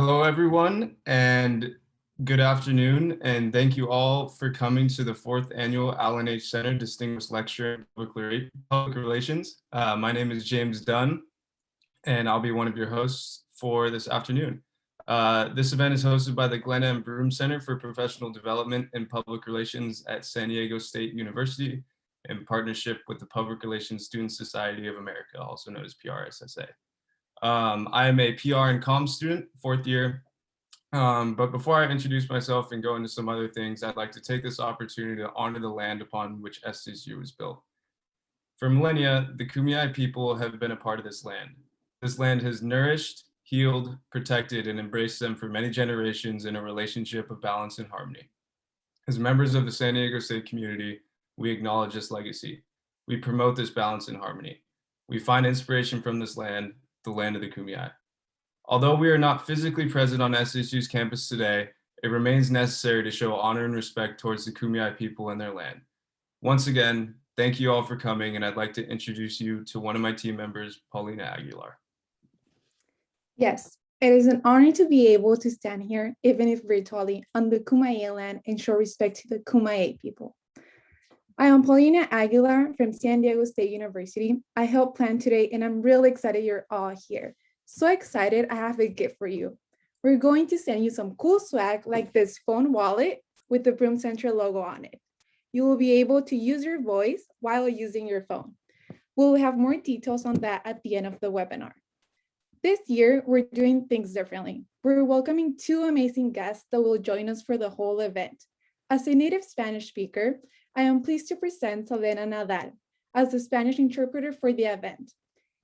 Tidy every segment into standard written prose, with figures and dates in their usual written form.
Hello, everyone, and good afternoon, and thank you all for coming to the fourth annual Allen H. Center Distinguished Lecture in Public Relations. My name is James Dunn, and I'll be one of your hosts for this afternoon. This event is hosted by the Glenn M. Broom Center for Professional Development and Public Relations at San Diego State University in partnership with the Public Relations Student Society of America, also known as PRSSA. I am a PR and Comms student, fourth year. But before I introduce myself and go into some other things, I'd like to take this opportunity to honor the land upon which SDSU was built. For millennia, the Kumeyaay people have been a part of this land. This land has nourished, healed, protected, and embraced them for many generations in a relationship of balance and harmony. As members of the San Diego State community, we acknowledge this legacy. We promote this balance and harmony. We find inspiration from this land, the land of the Kumeyaay. Although we are not physically present on SDSU's campus today, it remains necessary to show honor and respect towards the Kumeyaay people and their land. Once again, thank you all for coming, and I'd like to introduce you to one of my team members, Paulina Aguilar. Yes, it is an honor to be able to stand here, even if virtually, on the Kumeyaay land and show respect to the Kumeyaay people. I am Paulina Aguilar from San Diego State University. I helped plan today, and I'm really excited you're all here. So excited, I have a gift for you. We're going to send you some cool swag like this phone wallet with the Broom Center logo on it. You will be able to use your voice while using your phone. We'll have more details on that at the end of the webinar. This year, we're doing things differently. We're welcoming two amazing guests that will join us for the whole event. As a native Spanish speaker, I am pleased to present Selena Nadal as the Spanish interpreter for the event.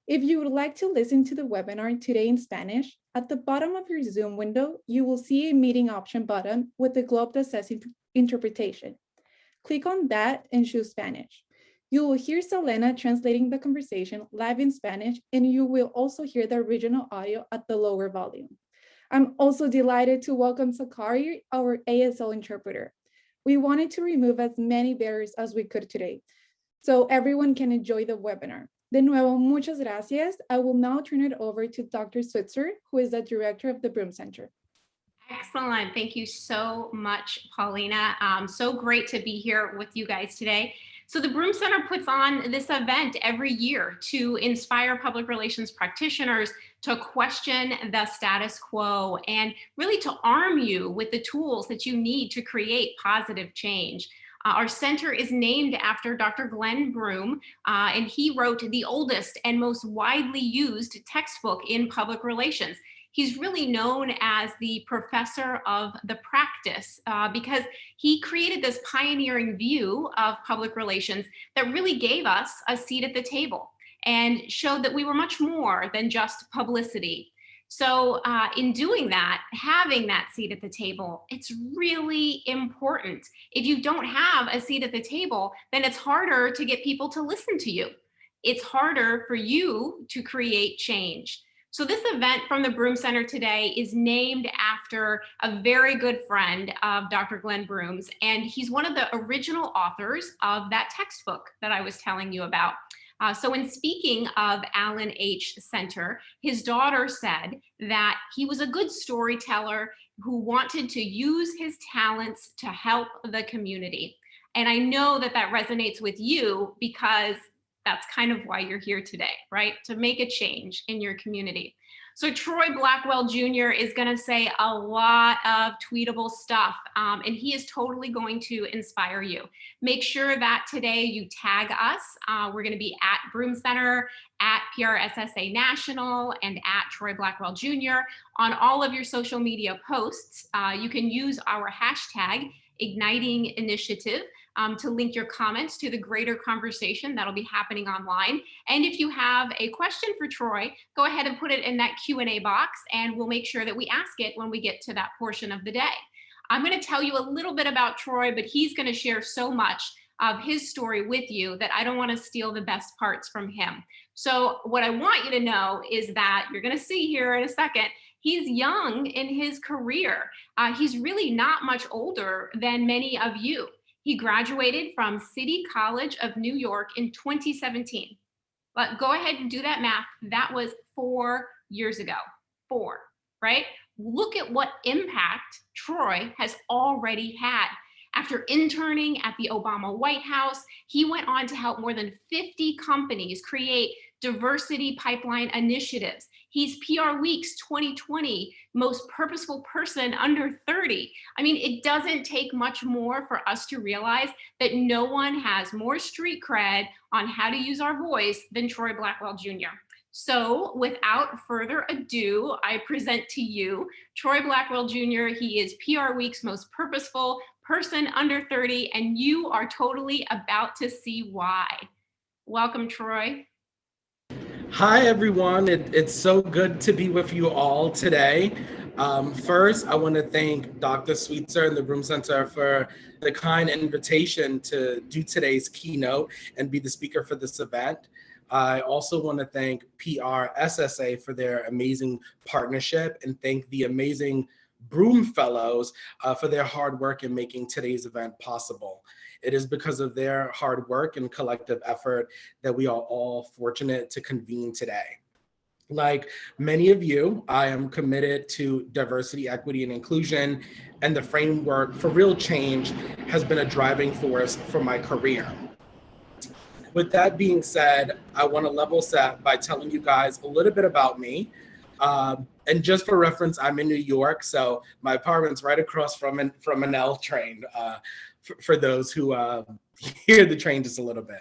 If you would like to listen to the webinar today in Spanish, at the bottom of your Zoom window, you will see a meeting option button with the globe that says interpretation. Click on that and choose Spanish. You will hear Selena translating the conversation live in Spanish, and you will also hear the original audio at the lower volume. I'm also delighted to welcome Sakari, our ASL interpreter. We wanted to remove as many barriers as we could today, so everyone can enjoy the webinar. De nuevo, muchas gracias. I will now turn it over to Dr. Switzer, who is the director of the Broom Center. Excellent. Thank you so much, Paulina. So great to be here with you guys today. So the Broom Center puts on this event every year to inspire public relations practitioners to question the status quo and really to arm you with the tools that you need to create positive change. Our center is named after Dr. Glenn Broom, and he wrote the oldest and most widely used textbook in public relations. He's really known as the professor of the practice because he created this pioneering view of public relations that really gave us a seat at the table and showed that we were much more than just publicity. So in doing that, having that seat at the table, it's really important. If you don't have a seat at the table, then it's harder to get people to listen to you. It's harder for you to create change. So this event from the Broom Center today is named after a very good friend of Dr. Glenn Broom's, and he's one of the original authors of that textbook that I was telling you about. So in speaking of Allen H. Center, his daughter said that he was a good storyteller who wanted to use his talents to help the community. And I know that that resonates with you because that's kind of why you're here today, right? To make a change in your community. So Troy Blackwell Jr. is gonna say a lot of tweetable stuff, and he is totally going to inspire you. Make sure that today you tag us. We're gonna be at Broom Center, at PRSSA National, and at Troy Blackwell Jr. on all of your social media posts. You can use our hashtag Igniting Initiative to link your comments to the greater conversation that'll be happening online. And if you have a question for Troy, go ahead and put it in that Q&A box, and we'll make sure that we ask it when we get to that portion of the day. I'm going to tell you a little bit about Troy, but he's going to share so much of his story with you that I don't want to steal the best parts from him. So what I want you to know is that you're going to see here in a second, he's young in his career. He's really not much older than many of you. He graduated from City College of New York in 2017. But go ahead and do that math. That was 4 years ago. 4, right? look at what impact Troy has already had. After interning at the Obama White House, he went on to help more than 50 companies create diversity pipeline initiatives. He's PR Week's 2020 most purposeful person under 30. I mean, it doesn't take much more for us to realize that no one has more street cred on how to use our voice than Troy Blackwell Jr. So without further ado, I present to you Troy Blackwell Jr. He is PR Week's most purposeful person under 30, and you are totally about to see why. Welcome, Troy. Hi, everyone. It's so good to be with you all today. First, I want to thank Dr. Sweetser and the Broom Center for the kind invitation to do today's keynote and be the speaker for this event. I also want to thank PR SSA for their amazing partnership and thank the amazing Broom Fellows for their hard work in making today's event possible. It is because of their hard work and collective effort that we are all fortunate to convene today. Like many of you, I am committed to diversity, equity, and inclusion, and the framework for real change has been a driving force for my career. With that being said, I want to level set by telling you guys a little bit about me. And just for reference, I'm in New York, so my apartment's right across from an L train, for those who hear the train just a little bit.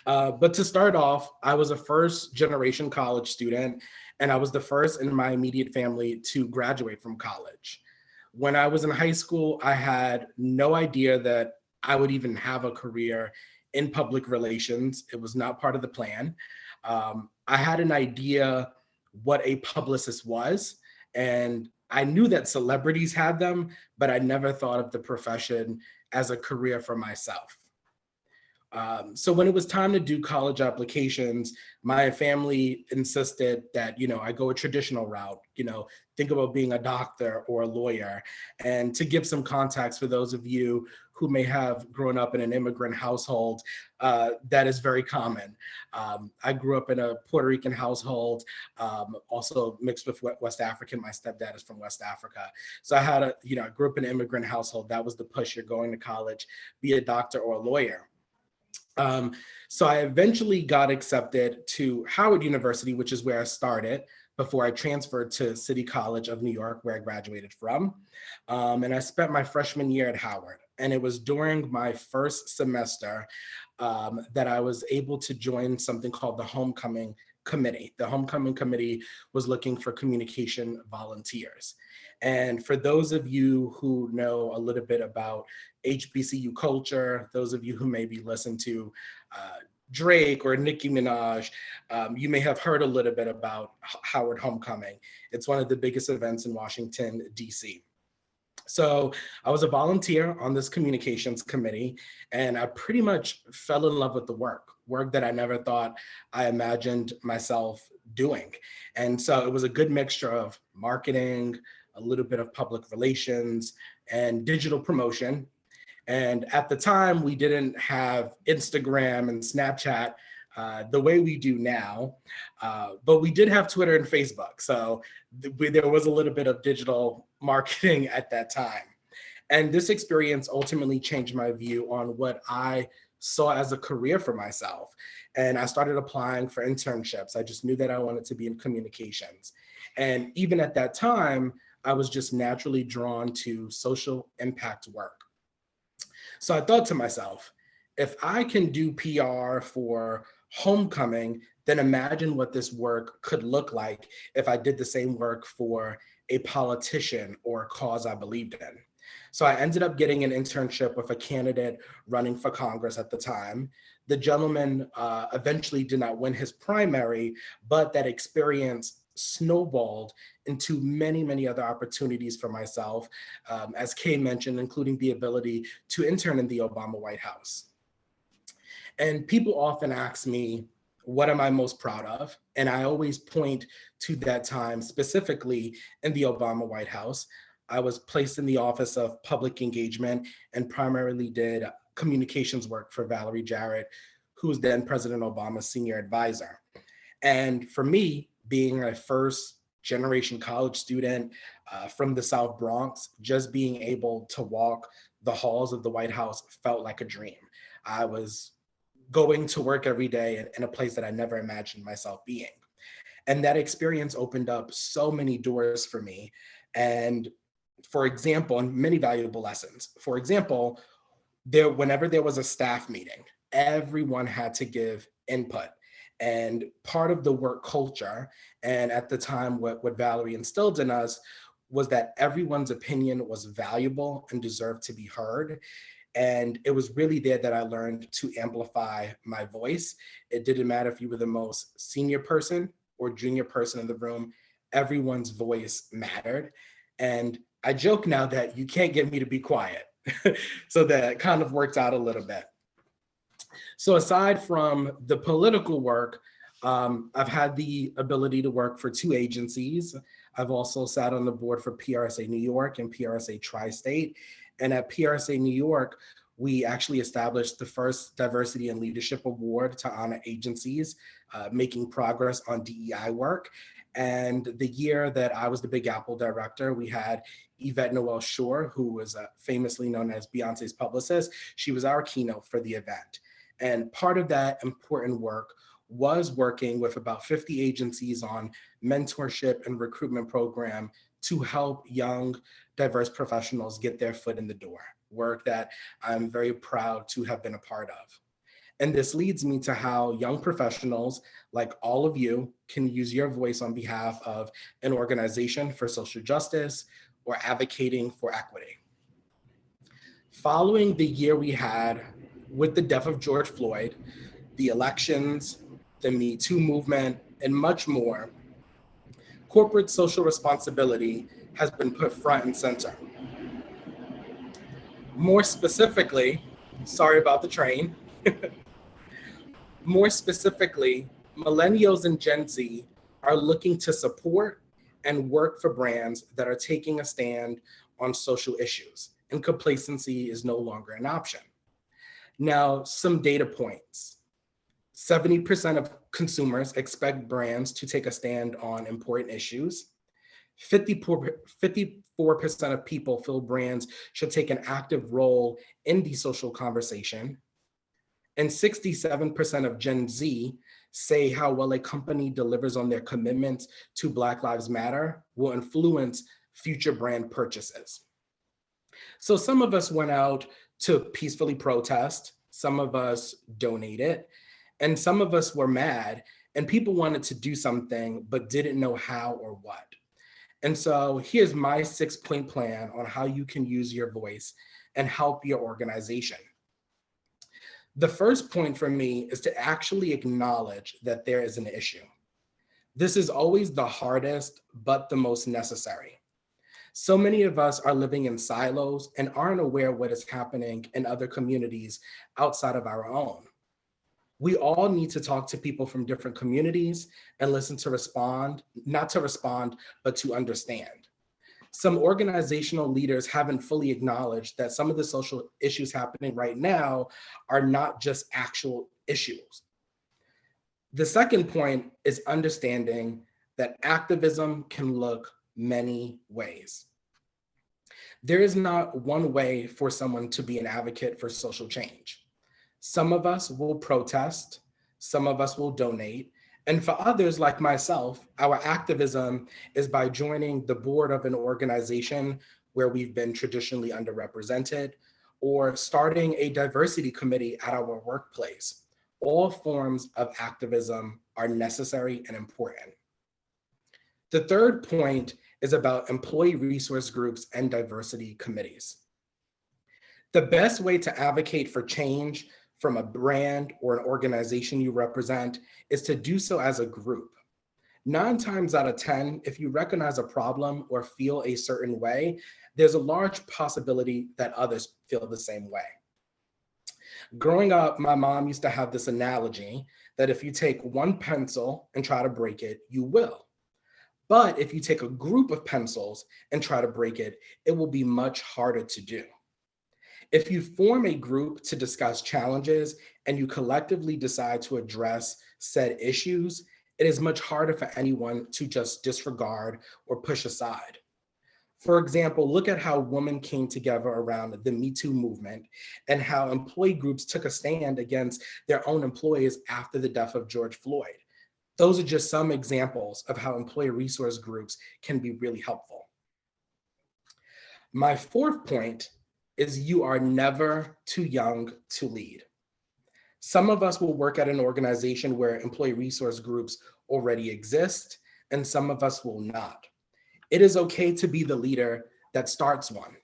But to start off, I was a first generation college student, and I was the first in my immediate family to graduate from college. When I was in high school, I had no idea that I would even have a career in public relations. It was not part of the plan. I had an idea what a publicist was, and I knew that celebrities had them, but I never thought of the profession as a career for myself. So when it was time to do college applications, my family insisted that, I go a traditional route, think about being a doctor or a lawyer. And to give some context for those of you who may have grown up in an immigrant household, that is very common. I grew up in a Puerto Rican household, also mixed with West African. My stepdad is from West Africa. So I had I grew up in an immigrant household. That was the push. You're going to college, be a doctor or a lawyer. So I eventually got accepted to Howard University, which is where I started before I transferred to City College of New York, where I graduated from. And I spent my freshman year at Howard. And it was during my first semester that I was able to join something called the Homecoming Committee. The Homecoming Committee was looking for communication volunteers. And for those of you who know a little bit about HBCU culture, those of you who maybe listen to Drake or Nicki Minaj, you may have heard a little bit about Howard Homecoming. It's one of the biggest events in Washington, DC. So I was a volunteer on this communications committee, and I pretty much fell in love with the work that I never thought I imagined myself doing. And so it was a good mixture of marketing, a little bit of public relations, and digital promotion. And at the time, we didn't have Instagram and Snapchat the way we do now, but we did have Twitter and Facebook. So there was a little bit of digital marketing at that time. And this experience ultimately changed my view on what I saw as a career for myself. And I started applying for internships. I just knew that I wanted to be in communications. And even at that time, I was just naturally drawn to social impact work. So I thought to myself, if I can do PR for Homecoming, then imagine what this work could look like if I did the same work for a politician or a cause I believed in. So I ended up getting an internship with a candidate running for Congress at the time. The gentleman eventually did not win his primary, but that experience snowballed into many, many other opportunities for myself, as Kay mentioned, including the ability to intern in the Obama White House. And people often ask me, what am I most proud of? And I always point to that time, specifically in the Obama White House. I was placed in the Office of Public Engagement and primarily did communications work for Valerie Jarrett, who was then President Obama's senior advisor. And for me, being a first generation college student from the South Bronx, just being able to walk the halls of the White House felt like a dream. I was going to work every day in a place that I never imagined myself being. And that experience opened up so many doors for me. And for example, and many valuable lessons. For example, whenever there was a staff meeting, everyone had to give input. And part of the work culture, and at the time what Valerie instilled in us, was that everyone's opinion was valuable and deserved to be heard. And it was really there that I learned to amplify my voice. It didn't matter if you were the most senior person or junior person in the room, everyone's voice mattered. And I joke now that you can't get me to be quiet. So that kind of worked out a little bit. So aside from the political work, I've had the ability to work for 2 agencies. I've also sat on the board for PRSA New York and PRSA Tri-State. And at PRSA New York, we actually established the first Diversity and Leadership Award to honor agencies making progress on DEI work. And the year that I was the Big Apple director, we had Yvette Noel Shore, who was famously known as Beyonce's publicist. She was our keynote for the event. And part of that important work was working with about 50 agencies on mentorship and recruitment program to help young, diverse professionals get their foot in the door, work that I'm very proud to have been a part of. And this leads me to how young professionals, like all of you, can use your voice on behalf of an organization for social justice or advocating for equity. Following the year we had with the death of George Floyd, the elections, the Me Too movement, and much more, corporate social responsibility has been put front and center. More specifically, sorry about the train. More specifically, millennials and Gen Z are looking to support and work for brands that are taking a stand on social issues, and complacency is no longer an option. Now, some data points. 70% of consumers expect brands to take a stand on important issues. 54% of people feel brands should take an active role in the social conversation. And 67% of Gen Z say how well a company delivers on their commitments to Black Lives Matter will influence future brand purchases. So some of us went out to peacefully protest, some of us donated, and some of us were mad, and people wanted to do something but didn't know how or what. And so here's my 6-point plan on how you can use your voice and help your organization. The first point for me is to actually acknowledge that there is an issue. This is always the hardest, but the most necessary. So many of us are living in silos and aren't aware of what is happening in other communities outside of our own. We all need to talk to people from different communities and listen to respond, not to respond, but to understand. Some organizational leaders haven't fully acknowledged that some of the social issues happening right now are not just actual issues. The second point is understanding that activism can look many ways. There is not one way for someone to be an advocate for social change. Some of us will protest, some of us will donate, and for others like myself, our activism is by joining the board of an organization where we've been traditionally underrepresented, or starting a diversity committee at our workplace. All forms of activism are necessary and important. The third point is about employee resource groups and diversity committees. The best way to advocate for change from a brand or an organization you represent is to do so as a group. 9 times out of 10, if you recognize a problem or feel a certain way, there's a large possibility that others feel the same way. Growing up, my mom used to have this analogy that if you take one pencil and try to break it, you will. But if you take a group of pencils and try to break it, it will be much harder to do. If you form a group to discuss challenges and you collectively decide to address said issues, it is much harder for anyone to just disregard or push aside. For example, look at how women came together around the Me Too movement and how employee groups took a stand against their own employees after the death of George Floyd. Those are just some examples of how employee resource groups can be really helpful. My fourth point is you are never too young to lead. Some of us will work at an organization where employee resource groups already exist, and some of us will not. It is okay to be the leader that starts one.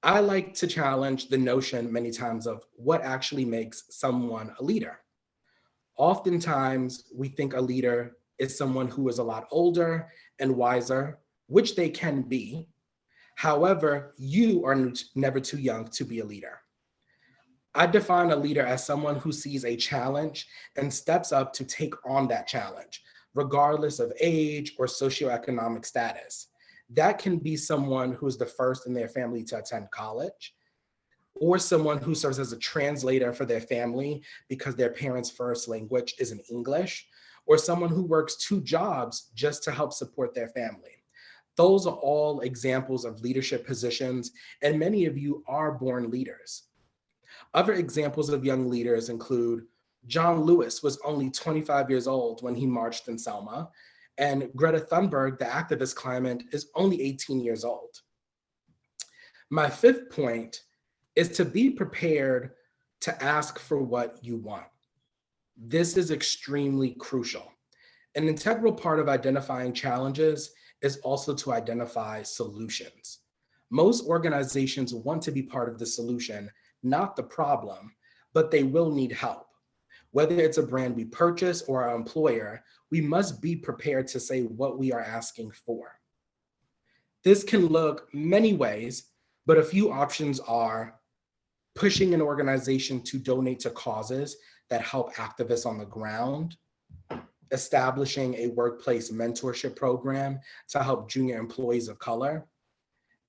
I like to challenge the notion many times of what actually makes someone a leader. Oftentimes, we think a leader is someone who is a lot older and wiser, which they can be. However, you are never too young to be a leader. I define a leader as someone who sees a challenge and steps up to take on that challenge, regardless of age or socioeconomic status. That can be someone who is the first in their family to attend college, or someone who serves as a translator for their family because their parents' first language isn't English, or someone who works 2 jobs just to help support their family. Those are all examples of leadership positions, and many of you are born leaders. Other examples of young leaders include John Lewis was only 25 years old when he marched in Selma, and Greta Thunberg, the activist climate, is only 18 years old. My fifth point is to be prepared to ask for what you want. This is extremely crucial. An integral part of identifying challenges is also to identify solutions. Most organizations want to be part of the solution, not the problem, but they will need help. Whether it's a brand we purchase or our employer, we must be prepared to say what we are asking for. This can look many ways, but a few options are pushing an organization to donate to causes that help activists on the ground, establishing a workplace mentorship program to help junior employees of color,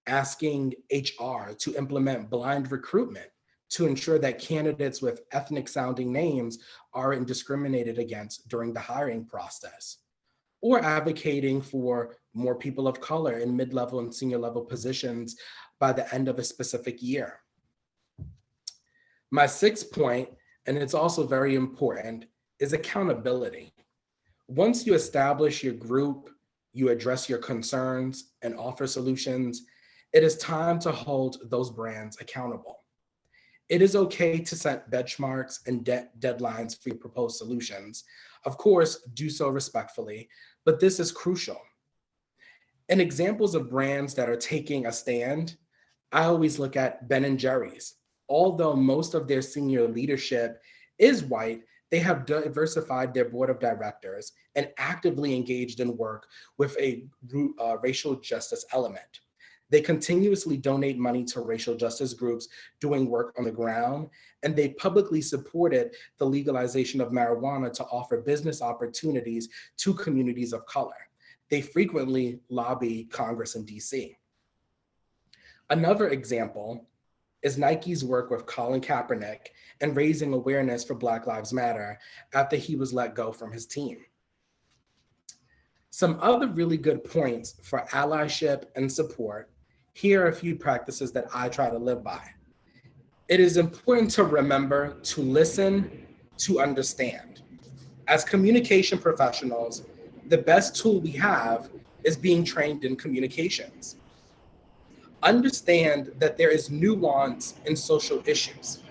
asking HR to implement blind recruitment to ensure that candidates with ethnic sounding names aren't discriminated against during the hiring process, or advocating for more people of color in mid-level and senior level positions by the end of a specific year. My sixth point, and it's also very important, is accountability. Once you establish your group, you address your concerns and offer solutions, it is time to hold those brands accountable. It is okay to set benchmarks and deadlines for your proposed solutions. Of course, do so respectfully, but this is crucial. In examples of brands that are taking a stand, I always look at Ben & Jerry's. Although most of their senior leadership is white, they have diversified their board of directors and actively engaged in work with a racial justice element. They continuously donate money to racial justice groups doing work on the ground, and they publicly supported the legalization of marijuana to offer business opportunities to communities of color. They frequently lobby Congress in DC. Another example is Nike's work with Colin Kaepernick and raising awareness for Black Lives Matter after he was let go from his team. Some other really good points for allyship and support. Here are a few practices that I try to live by. It is important to remember to listen, to understand. As communication professionals, the best tool we have is being trained in communications. Understand that there is nuance in social issues.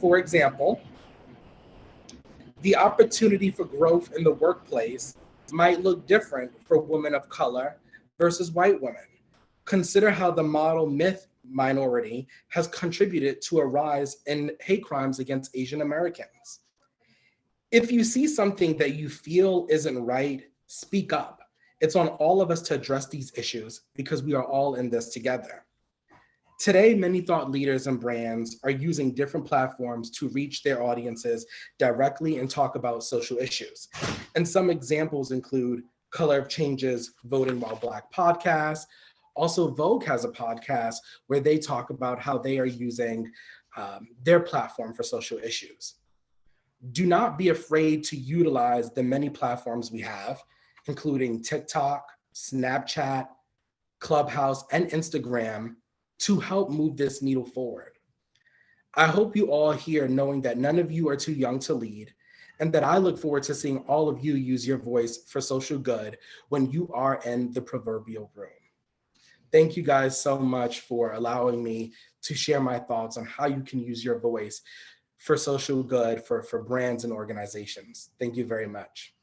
For example, the opportunity for growth in the workplace might look different for women of color versus white women. Consider how the model myth minority has contributed to a rise in hate crimes against Asian Americans. If you see something that you feel isn't right, speak up. It's on all of us to address these issues because we are all in this together. Today, many thought leaders and brands are using different platforms to reach their audiences directly and talk about social issues. And some examples include Color of Change's Voting While Black podcast. Also, Vogue has a podcast where they talk about how they are using their platform for social issues. do not be afraid to utilize the many platforms we have, including TikTok, Snapchat, Clubhouse, and Instagram, to help move this needle forward. I hope you all hear knowing that none of you are too young to lead, and that I look forward to seeing all of you use your voice for social good when you are in the proverbial room. Thank you guys so much for allowing me to share my thoughts on how you can use your voice for social good for brands and organizations. Thank you very much.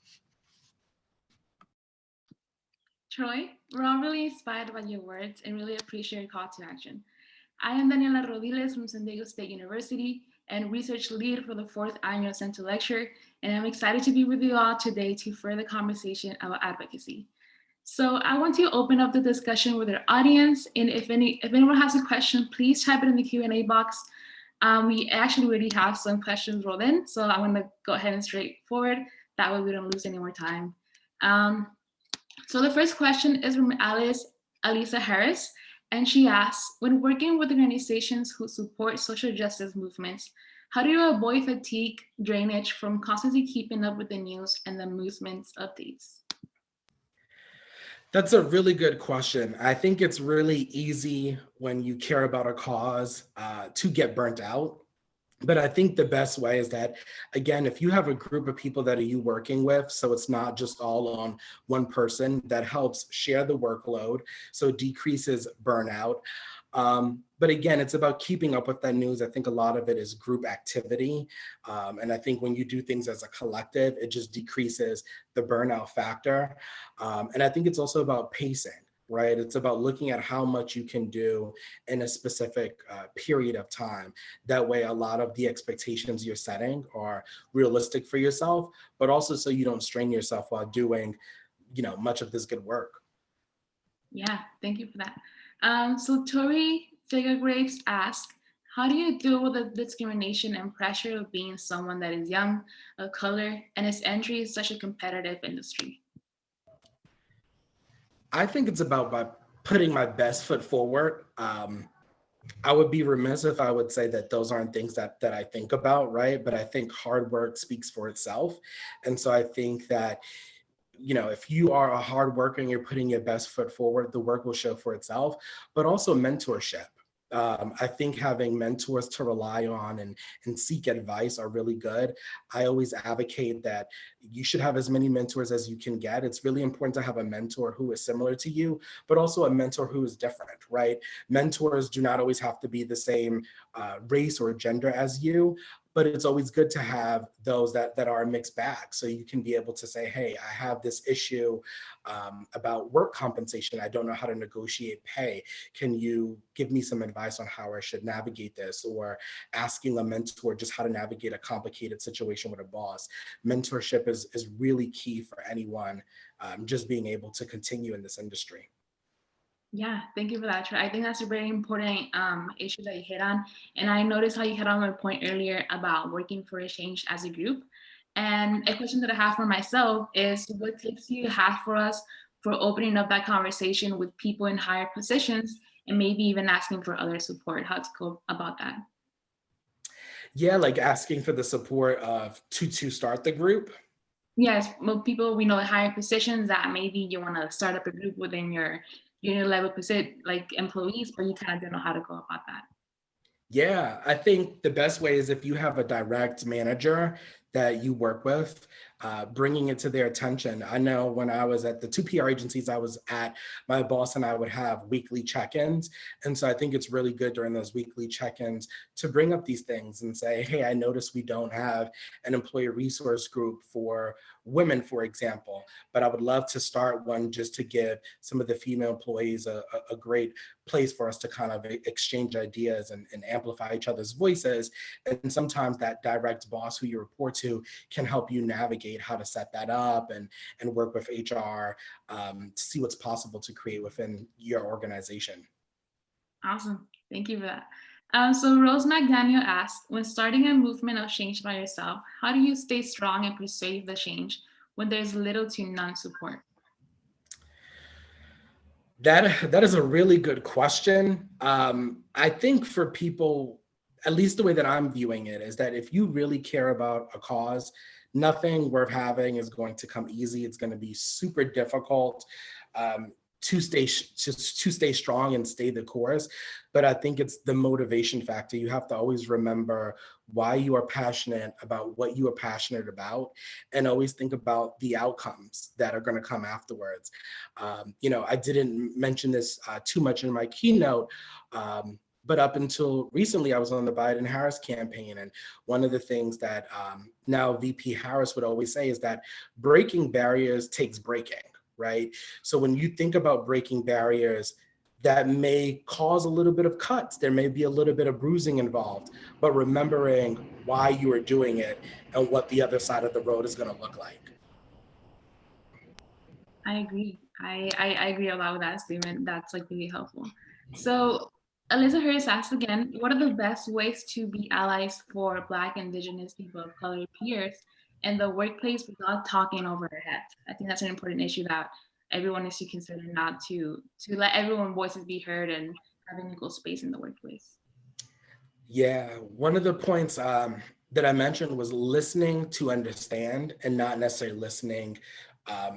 Troy, we're all really inspired by your words and really appreciate your call to action. I am Daniela Rodiles from San Diego State University and research lead for the 4th annual Center Lecture, and I'm excited to be with you all today to further conversation about advocacy. So I want to open up the discussion with our audience, and if anyone has a question, please type it in the Q&A box. We actually already have some questions rolled in, so I'm gonna go ahead and straight forward. That way we don't lose any more time. So the first question is from Alisa Harris, and she asks, when working with organizations who support social justice movements, how do you avoid fatigue, drainage from constantly keeping up with the news and the movement's updates? That's a really good question. I think it's really easy when you care about a cause to get burnt out. But I think the best way is that, again, if you have a group of people that are you working with, so it's not just all on one person, that helps share the workload, so it decreases burnout. But again, it's about keeping up with that news. I think a lot of it is group activity. And I think when you do things as a collective, it just decreases the burnout factor. And I think it's also about pacing, right? It's about looking at how much you can do in a specific period of time. That way, a lot of the expectations you're setting are realistic for yourself, but also so you don't strain yourself while doing, much of this good work. Yeah, thank you for that. So Tori Figuregraves asked, how do you deal with the discrimination and pressure of being someone that is young, of color, and its entry is such a competitive industry? I think it's about by putting my best foot forward. I would be remiss if I would say that those aren't things that I think about, right? But I think hard work speaks for itself. And so I think that, if you are a hard worker and you're putting your best foot forward, the work will show for itself, but also mentorship. I think having mentors to rely on and seek advice are really good. I always advocate that you should have as many mentors as you can get. It's really important to have a mentor who is similar to you, but also a mentor who is different, right? Mentors do not always have to be the same race or gender as you, but it's always good to have those that are a mixed bag. So you can be able to say, hey, I have this issue about work compensation. I don't know how to negotiate pay. Can you give me some advice on how I should navigate this? Or asking a mentor just how to navigate a complicated situation with a boss. Mentorship is really key for anyone just being able to continue in this industry. Yeah, thank you for that, Troy. I think that's a very important issue that you hit on. And I noticed how you hit on my point earlier about working for a change as a group. And a question that I have for myself is, what tips do you have for us for opening up that conversation with people in higher positions and maybe even asking for other support? How to go about that? Yeah, like asking for the support to start the group. Yes, well, people we know in higher positions that maybe you want to start up a group within your junior level position, like employees, but you kind of don't know how to go about that. Yeah, I think the best way is if you have a direct manager that you work with, bringing it to their attention. I know when I was at the 2 PR agencies I was at, my boss and I would have weekly check-ins. And so I think it's really good during those weekly check-ins to bring up these things and say, hey, I noticed we don't have an employee resource group for women, for example, but I would love to start one just to give some of the female employees a great place for us to kind of exchange ideas and amplify each other's voices. And sometimes that direct boss who you report to can help you navigate how to set that up and work with HR to see what's possible to create within your organization. Awesome. Thank you for that. So Rose McDaniel asked, when starting a movement of change by yourself, how do you stay strong and persuade the change when there's little to none support? That is a really good question. I think for people, at least the way that I'm viewing it, is that if you really care about a cause, nothing worth having is going to come easy. It's going to be super difficult to stay strong and stay the course. But I think it's the motivation factor. You have to always remember why you are passionate about what you are passionate about, and always think about the outcomes that are going to come afterwards. I didn't mention this too much in my keynote, but up until recently, I was on the Biden-Harris campaign. And one of the things that now VP Harris would always say is that breaking barriers takes breaking, right? So when you think about breaking barriers, that may cause a little bit of cuts. There may be a little bit of bruising involved, but remembering why you are doing it and what the other side of the road is going to look like. I agree. I agree a lot with that statement. That's like really helpful. So Alyssa Harris asked again, what are the best ways to be allies for Black, Indigenous, people of color peers in the workplace without talking over their heads? I think that's an important issue that everyone needs to consider, not to let everyone's voices be heard and having equal space in the workplace. Yeah, one of the points that I mentioned was listening to understand and not necessarily listening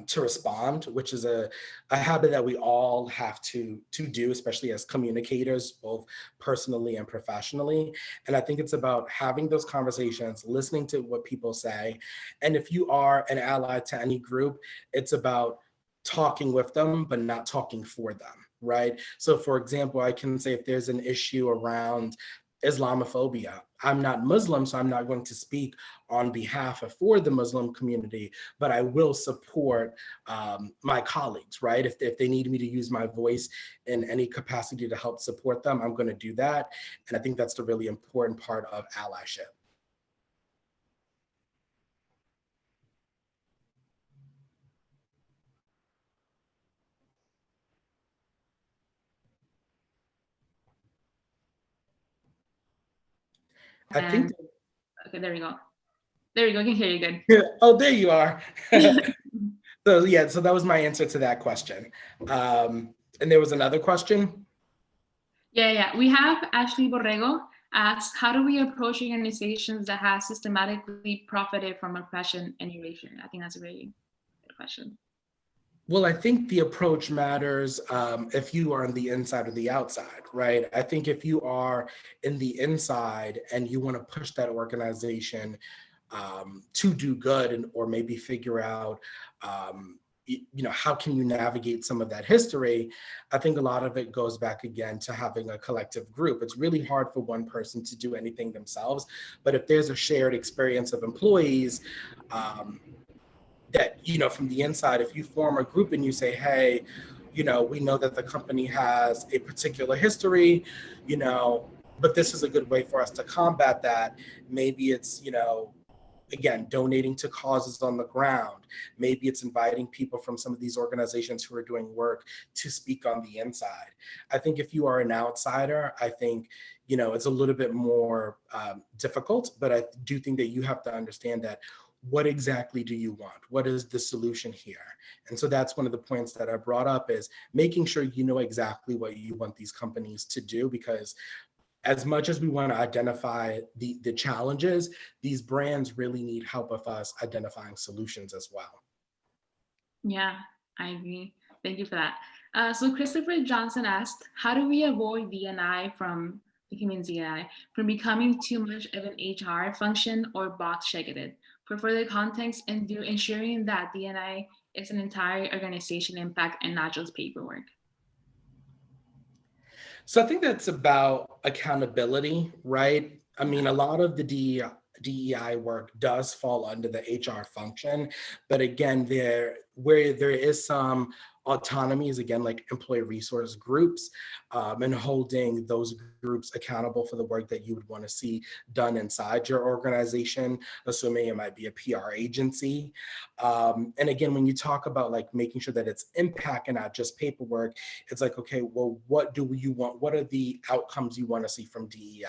to respond, which is a habit that we all have to do, especially as communicators, both personally and professionally. And I think it's about having those conversations, listening to what people say. And if you are an ally to any group, it's about talking with them, but not talking for them, right? So for example, I can say if there's an issue around Islamophobia, I'm not Muslim, so I'm not going to speak on behalf of for the Muslim community, but I will support my colleagues, right? If they need me to use my voice in any capacity to help support them, I'm going to do that. And I think that's the really important part of allyship. I think. Okay, there we go. There we go. I can hear you good. Oh, there you are. So yeah, so that was my answer to that question. And there was another question. Yeah. We have Ashley Borrego asked, how do we approach organizations that have systematically profited from oppression and erasure? I think that's a very good question. Well, I think the approach matters if you are on the inside or the outside, right? I think if you are in the inside and you want to push that organization to do good, or maybe figure out, how can you navigate some of that history? I think a lot of it goes back again to having a collective group. It's really hard for one person to do anything themselves, but if there's a shared experience of employees, that, from the inside, if you form a group and you say, hey, we know that the company has a particular history, but this is a good way for us to combat that. Maybe it's, again, donating to causes on the ground. Maybe it's inviting people from some of these organizations who are doing work to speak on the inside. I think if you are an outsider, I think, it's a little bit more difficult, but I do think that you have to understand that what exactly do you want? What is the solution here? And so that's one of the points that I brought up, is making sure you know exactly what you want these companies to do, because as much as we want to identify the challenges, these brands really need help with us identifying solutions as well. Yeah, I agree. Thank you for that. So Christopher Johnson asked, how do we avoid D&I from becoming too much of an HR function or box checketed? For further context, and ensuring that D&I is an entire organization impact and not just paperwork. So I think that's about accountability, right? I mean, a lot of the DEI work does fall under the HR function, but again, where there is some autonomy is, again, like employee resource groups, and holding those groups accountable for the work that you would want to see done inside your organization, assuming it might be a PR agency. And again, when you talk about like making sure that it's impact and not just paperwork, it's like, okay, well, what do you want? What are the outcomes you want to see from DEI?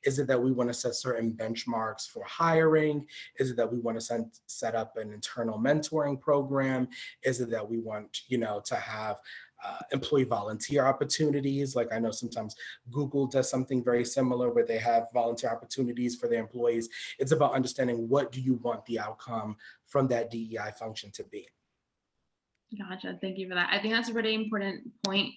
Is it that we want to set certain benchmarks for hiring? Is it that we want to set up an internal mentoring program? Is it that we want, to have employee volunteer opportunities. Like I know sometimes Google does something very similar where they have volunteer opportunities for their employees. It's about understanding what do you want the outcome from that DEI function to be. Gotcha. Thank you for that. I think that's a really important point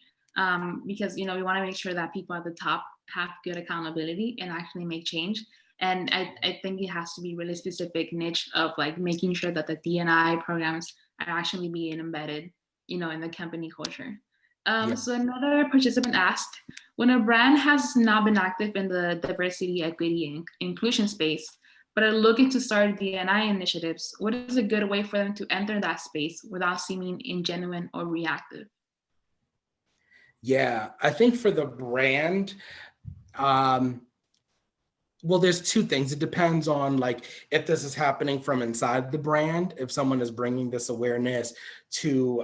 because, we want to make sure that people at the top have good accountability and actually make change. And I think it has to be really specific niche of like making sure that the D&I programs are actually being embedded, in the company culture. So another participant asked, when a brand has not been active in the diversity, equity, and inclusion space, but are looking to start D&I initiatives, what is a good way for them to enter that space without seeming ingenuine or reactive? Yeah, I think for the brand, well, there's two things. It depends on like if this is happening from inside the brand, if someone is bringing this awareness to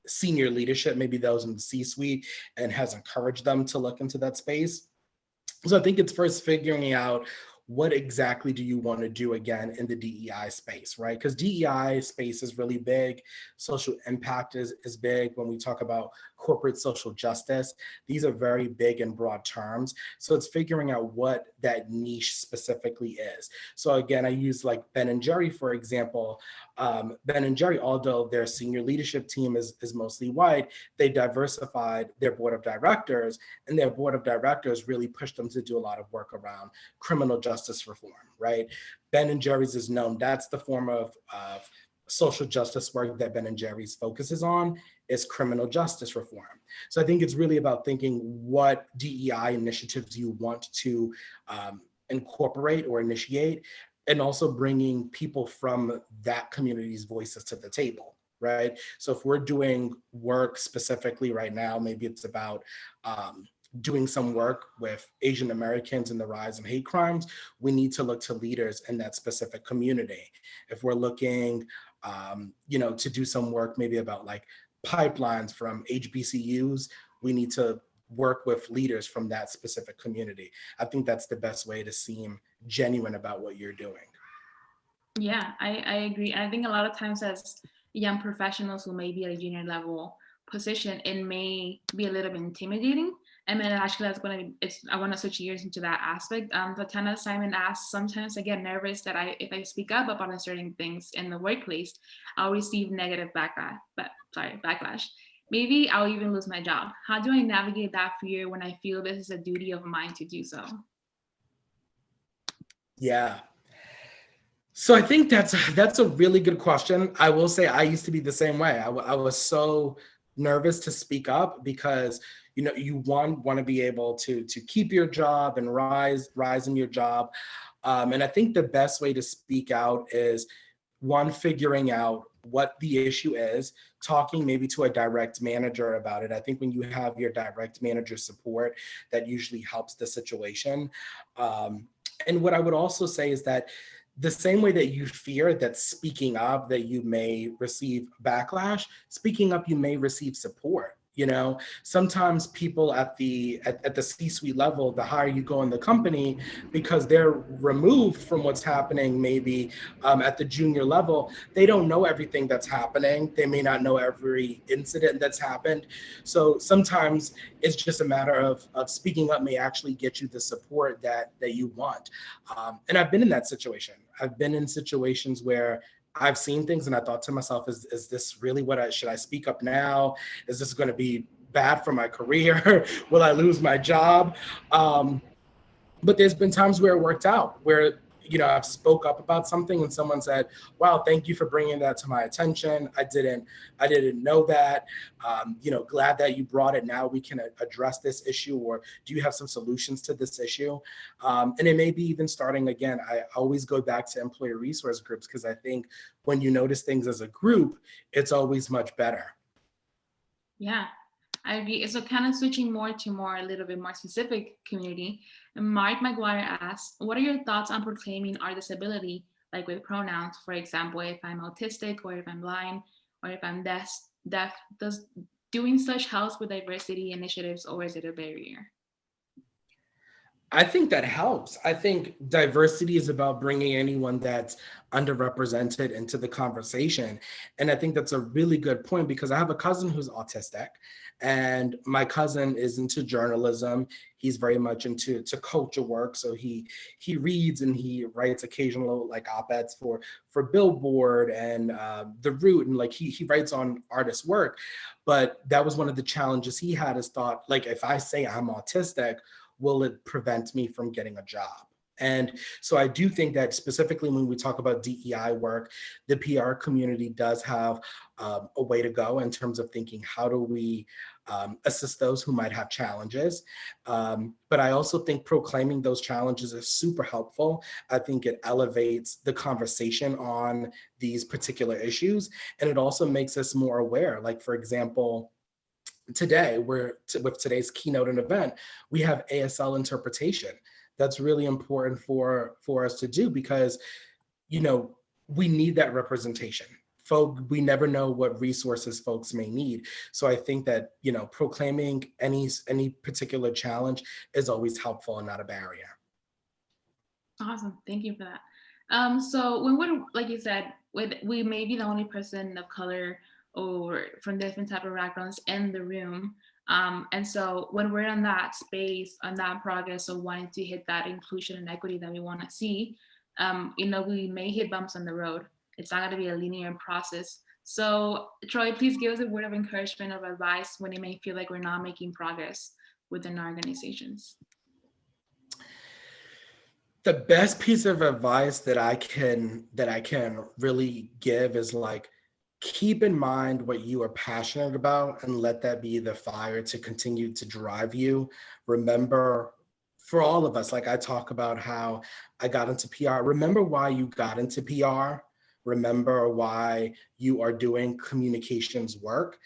senior leadership, maybe those in the C-suite, and has encouraged them to look into that space. So I think it's first figuring out what exactly do you want to do again in the DEI space, right? Because DEI space is really big. Social impact is big. When we talk about corporate social justice, these are very big and broad terms. So it's figuring out what that niche specifically is. So again, I use like Ben & Jerry, for example. Ben & Jerry, although their senior leadership team is mostly white, they diversified their board of directors, and their board of directors really pushed them to do a lot of work around criminal justice reform, right? Ben & Jerry's is known, that's the form of social justice work that Ben & Jerry's focuses on, is criminal justice reform. So I think it's really about thinking what DEI initiatives you want to incorporate or initiate, and also bringing people from that community's voices to the table, right? So if we're doing work specifically right now, maybe it's about doing some work with Asian Americans and the rise of hate crimes, we need to look to leaders in that specific community. If we're looking, to do some work maybe about like pipelines from HBCUs, we need to work with leaders from that specific community. I think that's the best way to seem genuine about what you're doing. Yeah, I agree. I think a lot of times as young professionals who may be at a junior level position, it may be a little bit intimidating. And then actually that's I want to switch gears into that aspect. Tatiana Simon asked, sometimes I get nervous that if I speak up about certain things in the workplace, I'll receive negative backlash. Maybe I'll even lose my job. How do I navigate that fear when I feel this is a duty of mine to do so? Yeah. So I think that's a really good question. I will say I used to be the same way. I was so nervous to speak up because you want to be able to keep your job and rise in your job. And I think the best way to speak out is one, figuring out what the issue is, talking maybe to a direct manager about it. I think when you have your direct manager support, that usually helps the situation. And what I would also say is that the same way that you fear that speaking up, that you may receive backlash, speaking up, you may receive support. Sometimes people at the C-suite level, the higher you go in the company, because they're removed from what's happening maybe at the junior level, they don't know everything that's happening. They may not know every incident that's happened. So sometimes it's just a matter of speaking up may actually get you the support that you want. And I've been in that situation. I've been in situations where I've seen things and I thought to myself, is this really should I speak up now? Is this going to be bad for my career? Will I lose my job? But there's been times where it worked out, where, I've spoke up about something and someone said, wow, thank you for bringing that to my attention. I didn't know that. Glad that you brought it. Now we can address this issue, or do you have some solutions to this issue? And it may be even starting again. I always go back to employee resource groups because I think when you notice things as a group, it's always much better. Yeah, I agree. So kind of switching a little bit more specific community. Mark McGuire asks, what are your thoughts on proclaiming our disability, like with pronouns? For example, if I'm autistic, or if I'm blind, or if I'm deaf, does doing such help with diversity initiatives, or is it a barrier? I think that helps. I think diversity is about bringing anyone that's underrepresented into the conversation. And I think that's a really good point because I have a cousin who's autistic, and my cousin is into journalism. He's very much into culture work. So he reads and he writes occasional like op-eds for Billboard and The Root, and like he writes on artist work. But that was one of the challenges he had, is thought, like, if I say I'm autistic, will it prevent me from getting a job? And so I do think that specifically when we talk about DEI work, the PR community does have a way to go in terms of thinking, how do we assist those who might have challenges? But I also think proclaiming those challenges is super helpful. I think it elevates the conversation on these particular issues, and it also makes us more aware. Like, for example, today with today's keynote and event, we have ASL interpretation. That's really important for us to do because, you know, we need that representation. We never know what resources folks may need. So I think that, you know, proclaiming any particular challenge is always helpful and not a barrier. Awesome, thank you for that. So when we're, like you said, we may be the only person of color or from different type of backgrounds in the room. And so when we're on that space, on that progress of wanting to hit that inclusion and equity that we want to see, you know, we may hit bumps on the road. It's not going to be a linear process. So Troy, please give us a word of encouragement or advice when it may feel like we're not making progress within our organizations. The best piece of advice that I can really give is, like, keep in mind what you are passionate about and let that be the fire to continue to drive you. Remember, for all of us, like I talk about how I got into PR, remember why you got into PR. Remember why you are doing communications work,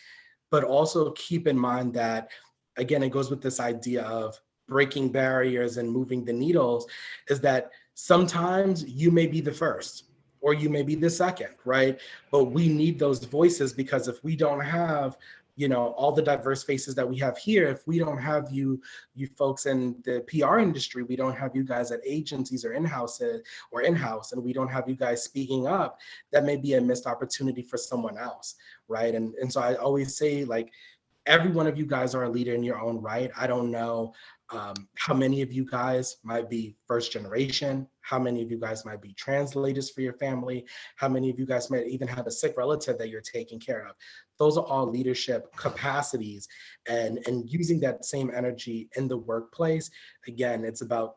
but also keep in mind that, again, it goes with this idea of breaking barriers and moving the needles, is that sometimes you may be the first or you may be the second, right? But we need those voices, because if we don't have, you know, all the diverse faces that we have here, if we don't have you folks in the PR industry, we don't have you guys at agencies or in-house, and we don't have you guys speaking up, that may be a missed opportunity for someone else, right? And so I always say, like, every one of you guys are a leader in your own right. I don't know how many of you guys might be first generation, how many of you guys might be translators for your family, how many of you guys might even have a sick relative that you're taking care of. Those are all leadership capacities, and using that same energy in the workplace. Again, it's about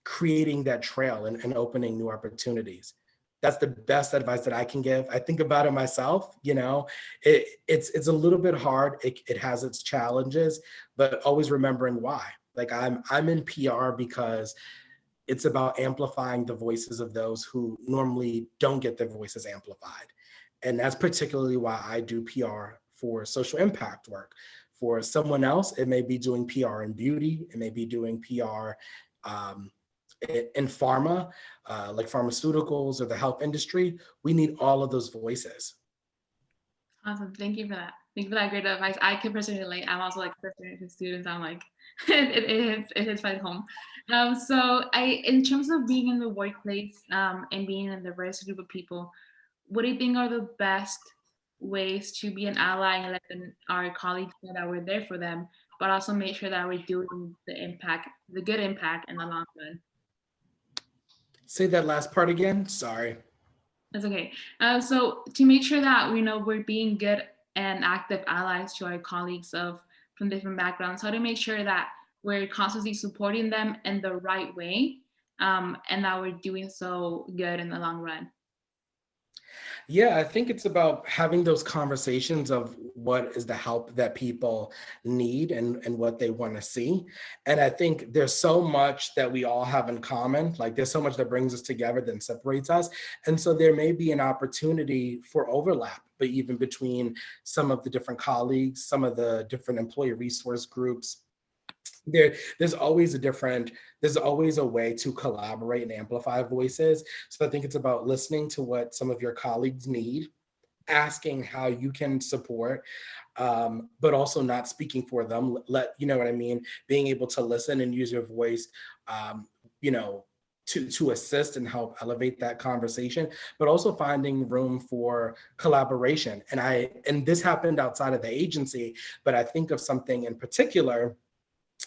creating that trail and opening new opportunities. That's the best advice that I can give. I think about it myself, you know, it's a little bit hard. It has its challenges, but always remembering why. Like, I'm in PR because it's about amplifying the voices of those who normally don't get their voices amplified. And that's particularly why I do PR for social impact work. For someone else, it may be doing PR in beauty, it may be doing PR in pharma, like pharmaceuticals or the health industry. We need all of those voices. Awesome, thank you for that. Thank you for that great advice. I can personally relate. I'm also like first generation students. I'm like, it hits right home. So in terms of being in the workplace and being in a diverse group of people, what do you think are the best ways to be an ally and let our colleagues know that we're there for them, but also make sure that we're doing the good impact in the long run? Say that last part again, sorry. That's okay. So to make sure that we know we're being good and active allies to our colleagues from different backgrounds, how to make sure that we're constantly supporting them in the right way, and that we're doing so good in the long run. Yeah, I think it's about having those conversations of what is the help that people need and what they want to see. And I think there's so much that we all have in common. Like, there's so much that brings us together than separates us. And so there may be an opportunity for overlap, but even between some of the different colleagues, some of the different employee resource groups, there's always a way to collaborate and amplify voices. So I think it's about listening to what some of your colleagues need, asking how you can support, but also not speaking for them. You know what I mean? Being able to listen and use your voice, you know, to assist and help elevate that conversation, but also finding room for collaboration. And this happened outside of the agency, but I think of something in particular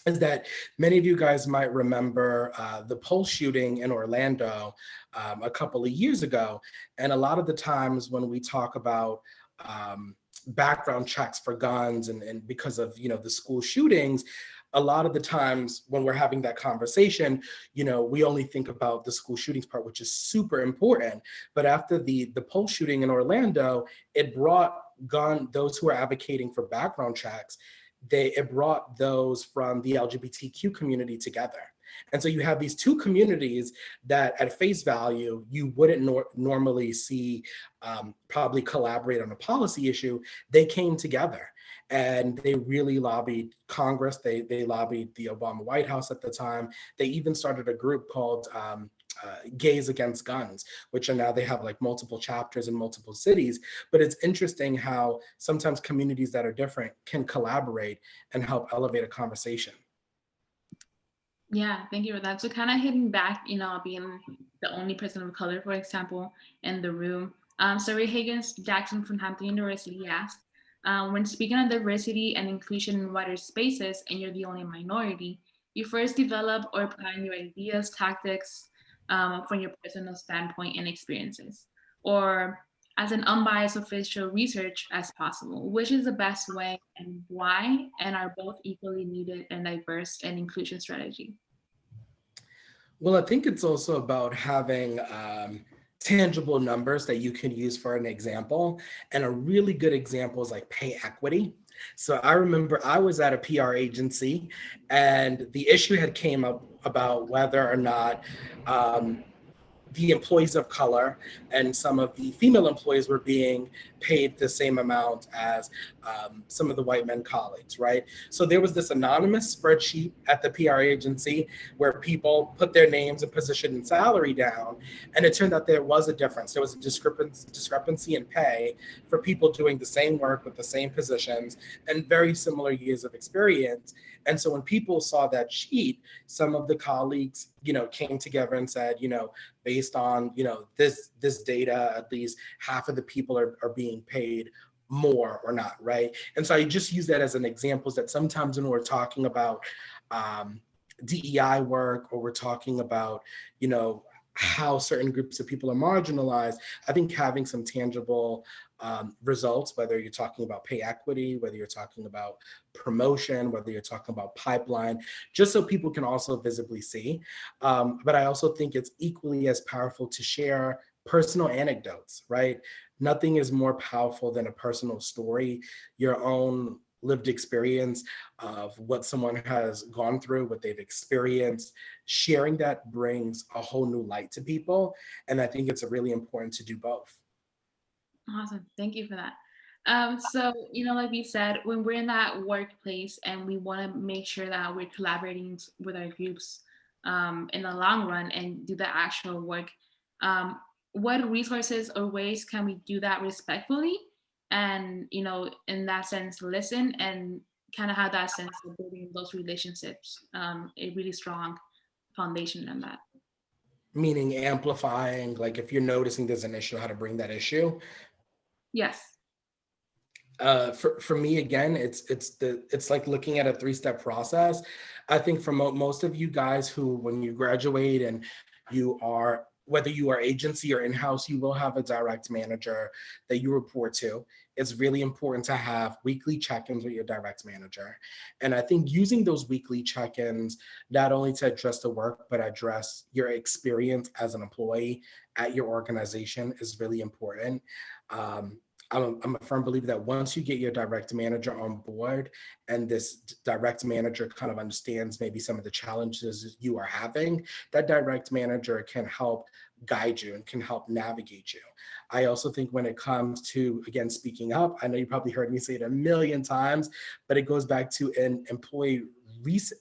is that many of you guys might remember the Pulse shooting in Orlando a couple of years ago. And a lot of the times when we talk about background checks for guns and because of, you know, the school shootings, a lot of the times when we're having that conversation, you know, we only think about the school shootings part, which is super important. But after the Pulse shooting in Orlando, it brought those who are advocating for background checks, it brought those from the LGBTQ community together. And so you have these two communities that at face value, you wouldn't normally see probably collaborate on a policy issue. They came together and they really lobbied Congress. They lobbied the Obama White House at the time. They even started a group called Gays Against Guns, which are now they have like multiple chapters in multiple cities. But it's interesting how sometimes communities that are different can collaborate and help elevate a conversation. Yeah, thank you for that. So kind of hitting back, you know, being the only person of color, for example, in the room. Surrey Higgins Jackson from Hampton University asked, when speaking on diversity and inclusion in wider spaces and you're the only minority, you first develop or plan your ideas, tactics from your personal standpoint and experiences, or as an unbiased official research as possible, which is the best way and why, and are both equally needed and diverse and inclusion strategy? Well, I think it's also about having tangible numbers that you can use for an example. And a really good example is like pay equity. So I remember I was at a PR agency and the issue had came up about whether or not the employees of color and some of the female employees were being paid the same amount as some of the white men colleagues, right? So there was this anonymous spreadsheet at the PR agency where people put their names and position and salary down. And it turned out there was a difference. There was a discrepancy in pay for people doing the same work with the same positions and very similar years of experience. And so when people saw that sheet, some of the colleagues, you know, came together and said, you know, based on, you know, this data, at least half of the people are being paid more or not, right? And so I just use that as an example, is that sometimes when we're talking about DEI work, or we're talking about, you know, how certain groups of people are marginalized, I think having some tangible results, whether you're talking about pay equity, whether you're talking about promotion, whether you're talking about pipeline, just so people can also visibly see. But I also think it's equally as powerful to share personal anecdotes, right? Nothing is more powerful than a personal story, your own lived experience of what someone has gone through, what they've experienced. Sharing that brings a whole new light to people. And I think it's really important to do both. Awesome. Thank you for that. So, you know, like we said, when we're in that workplace and we want to make sure that we're collaborating with our groups in the long run and do the actual work, what resources or ways can we do that respectfully? And, you know, in that sense, listen and kind of have that sense of building those relationships, a really strong foundation in that. Meaning amplifying, like if you're noticing there's an issue, how to bring that issue. Yes. For me, again, it's like looking at a 3-step process. I think for most of you guys who, when you graduate and you are, whether you are agency or in-house, you will have a direct manager that you report to. It's really important to have weekly check-ins with your direct manager. And I think using those weekly check-ins, not only to address the work, but address your experience as an employee at your organization is really important. I'm a firm believer that once you get your direct manager on board and this direct manager kind of understands maybe some of the challenges you are having, that direct manager can help guide you and can help navigate you. I also think when it comes to, again, speaking up, I know you probably heard me say it a million times, but it goes back to an employee resource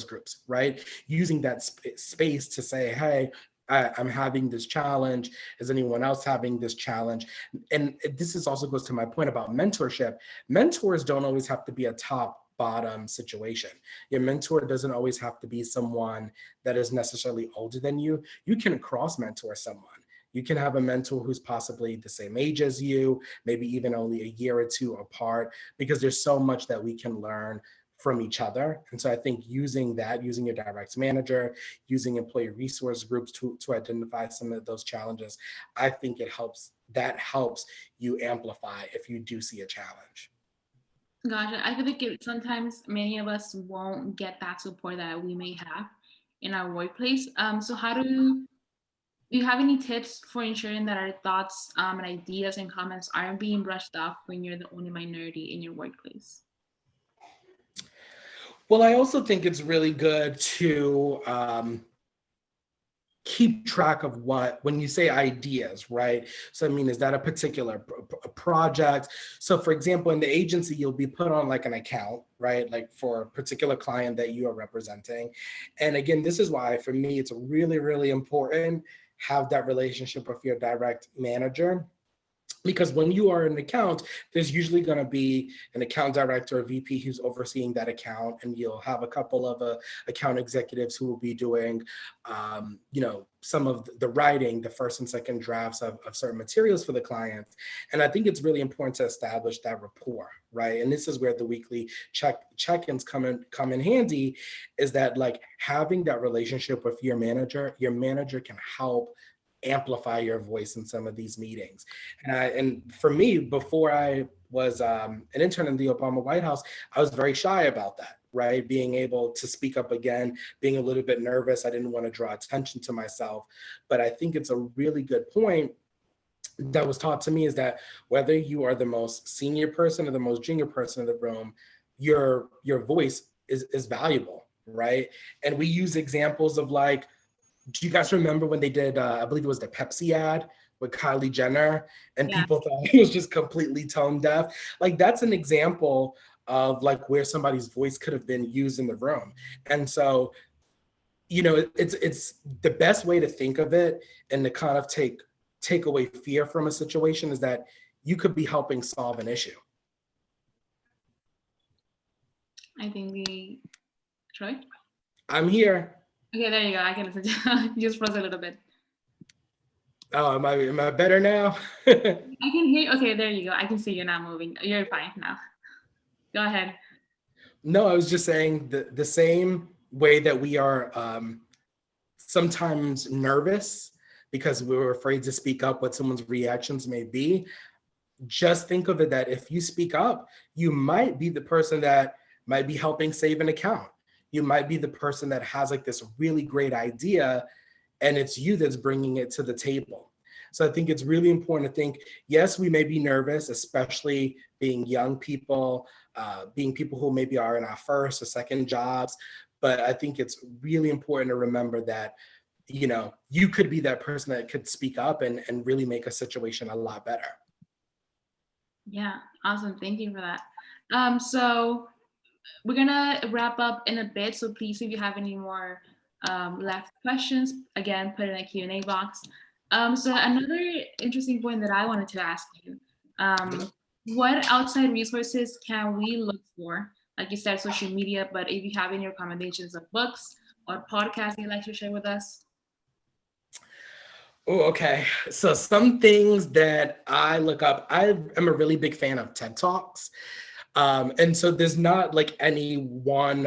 groups, right? Using that space to say, hey, I'm having this challenge. Is anyone else having this challenge? And this is also goes to my point about mentorship. Mentors don't always have to be a top bottom situation. Your mentor doesn't always have to be someone that is necessarily older than you. You can cross mentor someone. You can have a mentor who's possibly the same age as you, maybe even only a year or two apart, because there's so much that we can learn from each other. And so I think using your direct manager, using employee resource groups to identify some of those challenges, I think that helps you amplify if you do see a challenge. Gotcha. I feel like sometimes many of us won't get that support that we may have in our workplace. So do you have any tips for ensuring that our thoughts and ideas and comments aren't being brushed off when you're the only minority in your workplace? Well, I also think it's really good to keep track of when you say ideas, right? So, I mean, is that a particular project? So, for example, in the agency, you'll be put on like an account, right? Like for a particular client that you are representing. And again, this is why for me, it's really, really important have that relationship with your direct manager. Because when you are an account, there's usually going to be an account director or VP who's overseeing that account, and you'll have a couple of account executives who will be doing, some of the writing, the first and second drafts of certain materials for the clients. And I think it's really important to establish that rapport, right? And this is where the weekly check-ins come in handy, is that like having that relationship with your manager can help amplify your voice in some of these meetings. And for me, before I was an intern in the Obama White House, I was very shy about that, right? Being able to speak up again, being a little bit nervous. I didn't want to draw attention to myself. But I think it's a really good point that was taught to me, is that whether you are the most senior person or the most junior person in the room, your voice is valuable, right? And we use examples of like, do you guys remember when they did, I believe it was the Pepsi ad with Kylie Jenner, and people thought he was just completely tone deaf? Like, that's an example of like where somebody's voice could have been used in the room. And so, it's the best way to think of it, and to kind of take away fear from a situation, is that you could be helping solve an issue. I think Troy? I'm here. Okay, there you go. I can listen to you. Just froze a little bit. Oh, am I better now? I can hear you. Okay, there you go. I can see you're not moving. You're fine now. Go ahead. No, I was just saying the same way that we are sometimes nervous because we're afraid to speak up what someone's reactions may be. Just think of it that if you speak up, you might be the person that might be helping save an account. You might be the person that has like this really great idea, and it's you that's bringing it to the table. So I think it's really important to think, yes, we may be nervous, especially being young people, being people who maybe are in our first or second jobs. But I think it's really important to remember that, you could be that person that could speak up and really make a situation a lot better. Yeah, awesome. Thank you for that. So we're gonna wrap up in a bit. So please, if you have any more left questions, again, put it in a Q&A box. So another interesting point that I wanted to ask you, what outside resources can we look for? Like you said, social media, but if you have any recommendations of books or podcasts you'd like to share with us? Oh, okay. So some things that I look up, I am a really big fan of TED Talks. And so there's not like any one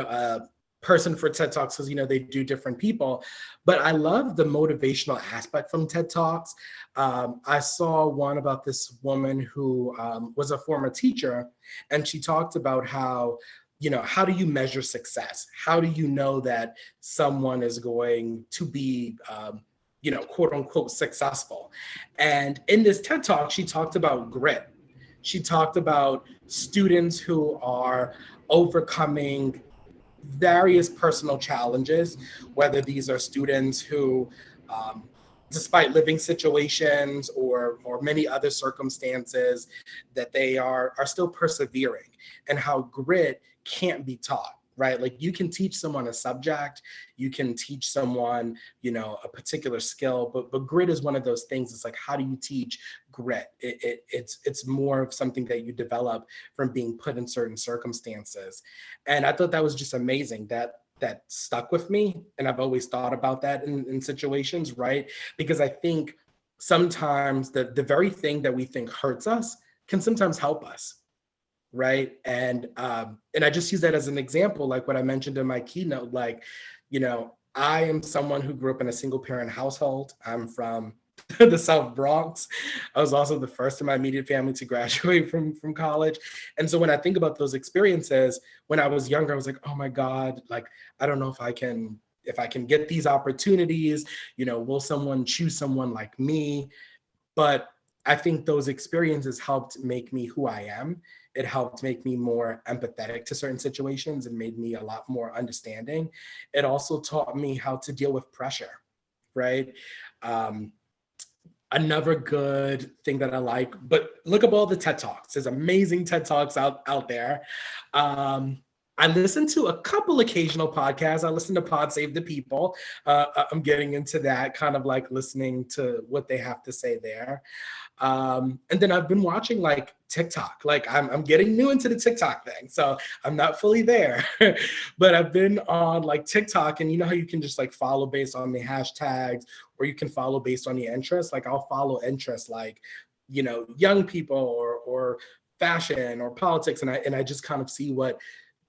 person for TED Talks, because they do different people, but I love the motivational aspect from TED Talks. I saw one about this woman who was a former teacher, and she talked about how do you measure success? How do you know that someone is going to be quote unquote successful? And in this TED Talk, she talked about grit. She talked about students who are overcoming various personal challenges, whether these are students who, despite living situations or many other circumstances, that they are still persevering, and how grit can't be taught. right? Like you can teach someone a subject, you can teach someone, a particular skill, but grit is one of those things. It's like, how do you teach grit? It's more of something that you develop from being put in certain circumstances. And I thought that was just amazing. That stuck with me. And I've always thought about that in situations, right? Because I think sometimes the very thing that we think hurts us can sometimes help us, right? And I just use that as an example, like what I mentioned in my keynote. Like, I am someone who grew up in a single parent household. I'm from the South Bronx. I was also the first in my immediate family to graduate from college. And so when I think about those experiences, when I was younger, I was like, oh my God, like, I don't know if I can get these opportunities, will someone choose someone like me? But I think those experiences helped make me who I am. It helped make me more empathetic to certain situations and made me a lot more understanding. It also taught me how to deal with pressure, right? Another good thing that I like, but look up all the TED Talks. There's amazing TED Talks out there. I listen to a couple occasional podcasts. I listen to Pod Save the People. I'm getting into that, kind of like listening to what they have to say there. And then I've been watching like TikTok. Like I'm getting new into the TikTok thing, so I'm not fully there. But I've been on like TikTok, and you know how you can just like follow based on the hashtags, or you can follow based on the interests. Like I'll follow interests like, young people or fashion or politics, and I just kind of see what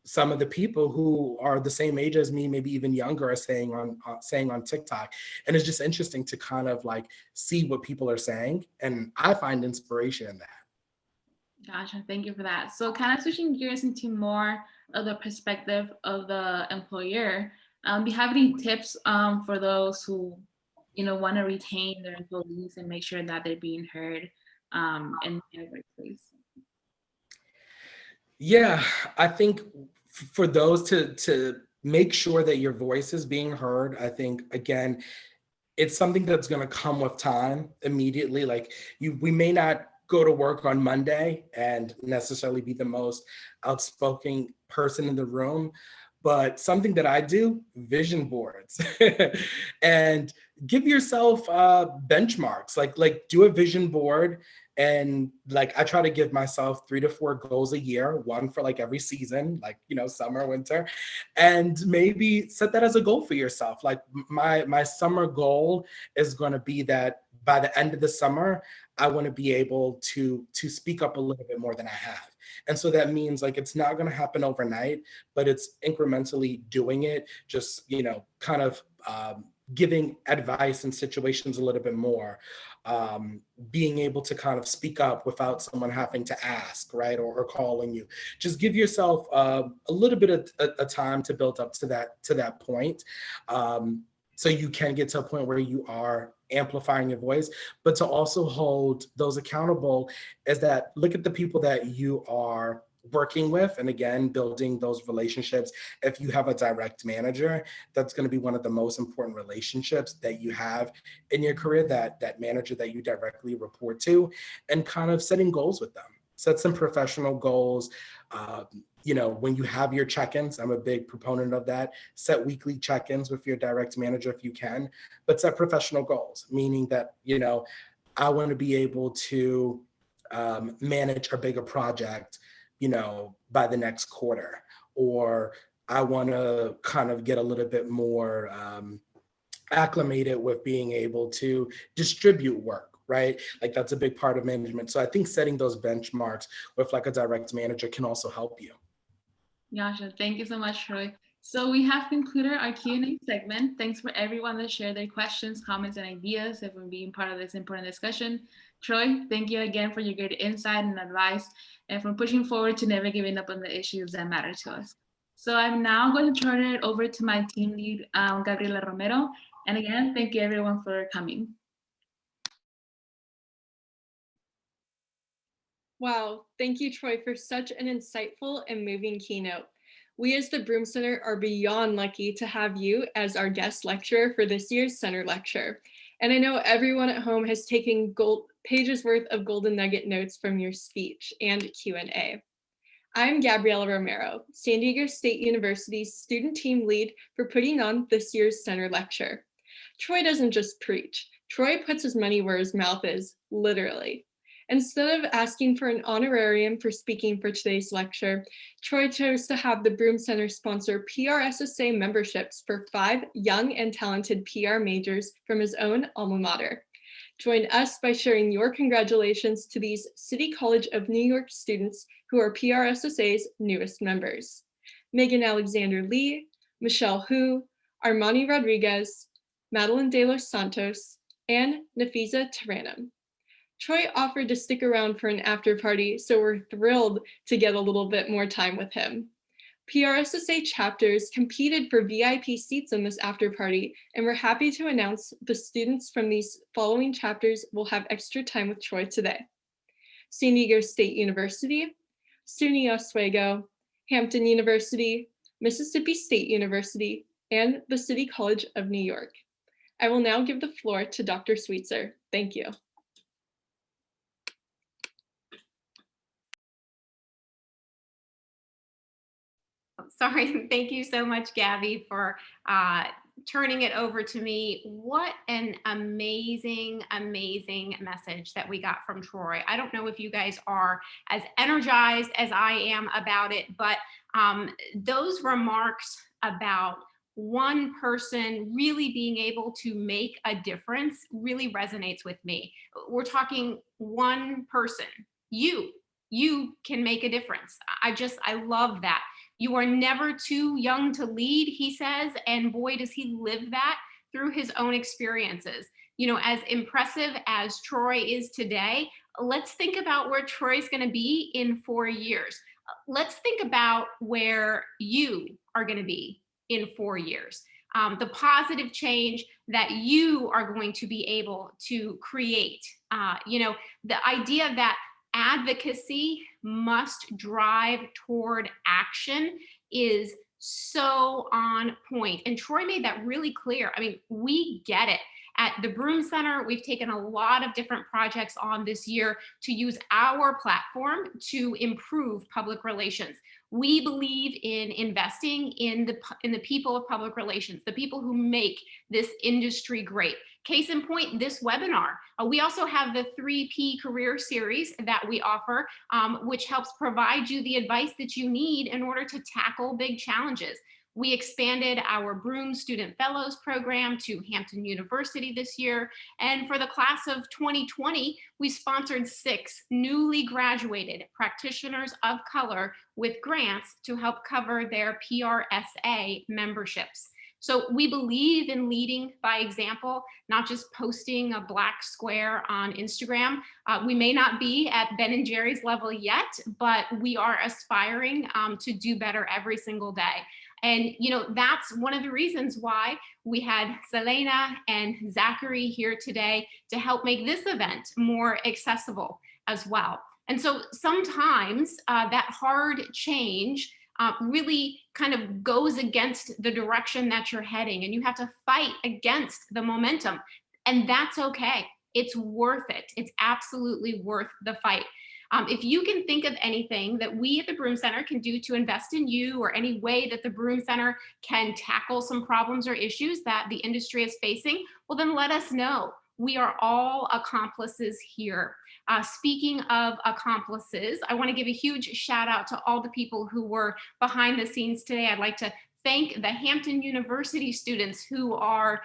some of the people who are the same age as me, maybe even younger, are saying on TikTok. And it's just interesting to kind of like see what people are saying. And I find inspiration in that. Gotcha. Thank you for that. So kind of switching gears into more of the perspective of the employer, do you have any tips for those who, want to retain their employees and make sure that they're being heard in their workplace? Yeah, I think for those to make sure that your voice is being heard, I think, again, it's something that's going to come with time immediately. Like we may not go to work on Monday and necessarily be the most outspoken person in the room, but something that I do, vision boards. And give yourself benchmarks, like do a vision board. And like I try to give myself 3 to 4 goals a year, one for like every season, like summer, winter, and maybe set that as a goal for yourself. Like my summer goal is going to be that by the end of the summer, I want to be able to speak up a little bit more than I have. And so that means like it's not going to happen overnight, but it's incrementally doing it, just kind of giving advice in situations a little bit more, being able to kind of speak up without someone having to ask, right, or calling you. Just give yourself a little bit of a time to build up to that point, so you can get to a point where you are amplifying your voice. But to also hold those accountable is that look at the people that you are working with, and again, building those relationships. If you have a direct manager, that's going to be one of the most important relationships that you have in your career, that manager that you directly report to, and kind of setting goals with them. Set some professional goals. When you have your check-ins, I'm a big proponent of that. Set weekly check-ins with your direct manager if you can, but set professional goals, meaning that, I want to be able to manage a bigger project, by the next quarter, or I want to kind of get a little bit more acclimated with being able to distribute work, right? Like that's a big part of management. So I think setting those benchmarks with like a direct manager can also help you. Gotcha. Thank you so much, Troy. So we have concluded our Q&A segment. Thanks for everyone that shared their questions, comments, and ideas and for being part of this important discussion. Troy, thank you again for your great insight and advice and for pushing forward to never giving up on the issues that matter to us. So I'm now going to turn it over to my team lead, Gabriela Romero. And again, thank you everyone for coming. Wow, thank you, Troy, for such an insightful and moving keynote. We as the Broome Center are beyond lucky to have you as our guest lecturer for this year's Center Lecture. And I know everyone at home has taken pages worth of golden nugget notes from your speech and Q&A. I'm Gabriela Romero, San Diego State University's student team lead for putting on this year's center lecture. Troy doesn't just preach. Troy puts his money where his mouth is, literally. Instead of asking for an honorarium for speaking for today's lecture, Troy chose to have the Broome Center sponsor PRSSA memberships for 5 young and talented PR majors from his own alma mater. Join us by sharing your congratulations to these City College of New York students who are PRSSA's newest members. Megan Alexander Lee, Michelle Hu, Armani Rodriguez, Madeline De Los Santos, and Nafisa Taranum. Troy offered to stick around for an after party, so we're thrilled to get a little bit more time with him. PRSSA chapters competed for VIP seats in this after party, and we're happy to announce the students from these following chapters will have extra time with Troy today: San Diego State University, SUNY Oswego, Hampton University, Mississippi State University, and the City College of New York. I will now give the floor to Dr. Sweetser. Thank you. Sorry, thank you so much, Gabby, for turning it over to me. What an amazing, amazing message that we got from Troy. I don't know if you guys are as energized as I am about it, but those remarks about one person really being able to make a difference really resonates with me. We're talking one person. You can make a difference. I love that. You are never too young to lead, he says, and boy, does he live that through his own experiences. You know, as impressive as Troy is today, let's think about where Troy's going to be in 4 years. Let's think about where you are going to be in 4 years. The positive change that you are going to be able to create. You know, the idea that advocacy must drive toward action is so on point. And Troy made that really clear. I mean, we get it. At the Broome Center, we've taken a lot of different projects on this year to use our platform to improve public relations. We believe in investing in the people of public relations, the people who make this industry great. Case in point, this webinar. We also have the 3P career series that we offer, which helps provide you the advice that you need in order to tackle big challenges. We expanded our Broome Student Fellows program to Hampton University this year. And for the class of 2020, we sponsored 6 newly graduated practitioners of color with grants to help cover their PRSA memberships. So we believe in leading by example, not just posting a black square on Instagram. We may not be at Ben & Jerry's level yet, but we are aspiring to do better every single day. And, you know, that's one of the reasons why we had Selena and Zachary here today to help make this event more accessible as well. And so sometimes that hard change really kind of goes against the direction that you're heading, and you have to fight against the momentum. And that's okay. It's worth it. It's absolutely worth the fight. If you can think of anything that we at the Broome Center can do to invest in you, or any way that the Broome Center can tackle some problems or issues that the industry is facing, well, then let us know. We are all accomplices here. Speaking of accomplices, I want to give a huge shout out to all the people who were behind the scenes today. I'd like to thank the Hampton University students who are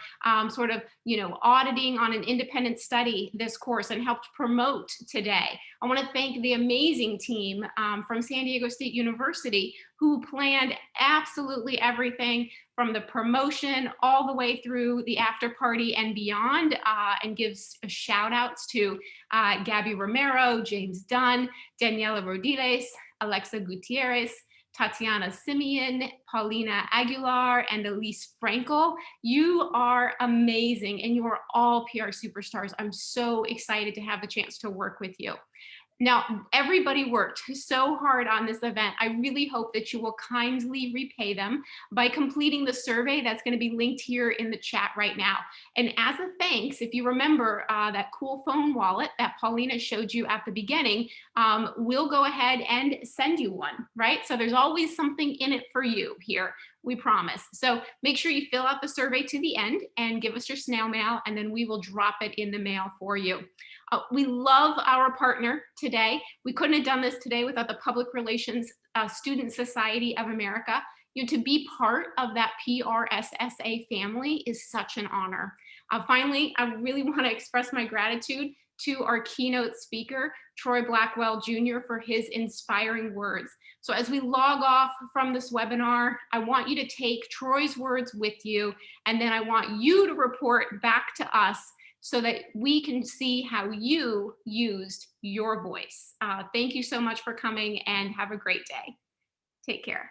sort of, you know, auditing on an independent study this course and helped promote today. I want to thank the amazing team from San Diego State University who planned absolutely everything from the promotion all the way through the after party and beyond, and gives shout outs to Gabby Romero, James Dunn, Daniela Rodiles, Alexa Gutierrez, Tatiana Simeon, Paulina Aguilar, and Elise Frankel. You are amazing, and you are all PR superstars. I'm so excited to have the chance to work with you. Now, everybody worked so hard on this event. I really hope that you will kindly repay them by completing the survey that's going to be linked here in the chat right now. And as a thanks, if you remember that cool phone wallet that Paulina showed you at the beginning, we'll go ahead and send you one, right? So there's always something in it for you here, we promise. So make sure you fill out the survey to the end and give us your snail mail, and then we will drop it in the mail for you. We love our partner today. We couldn't have done this today without the Public Relations Student Society of America. You know, to be part of that PRSSA family is such an honor. Finally, I really want to express my gratitude to our keynote speaker, Troy Blackwell Jr., for his inspiring words. So as we log off from this webinar, I want you to take Troy's words with you, and then I want you to report back to us so that we can see how you used your voice. Thank you so much for coming, and have a great day. Take care.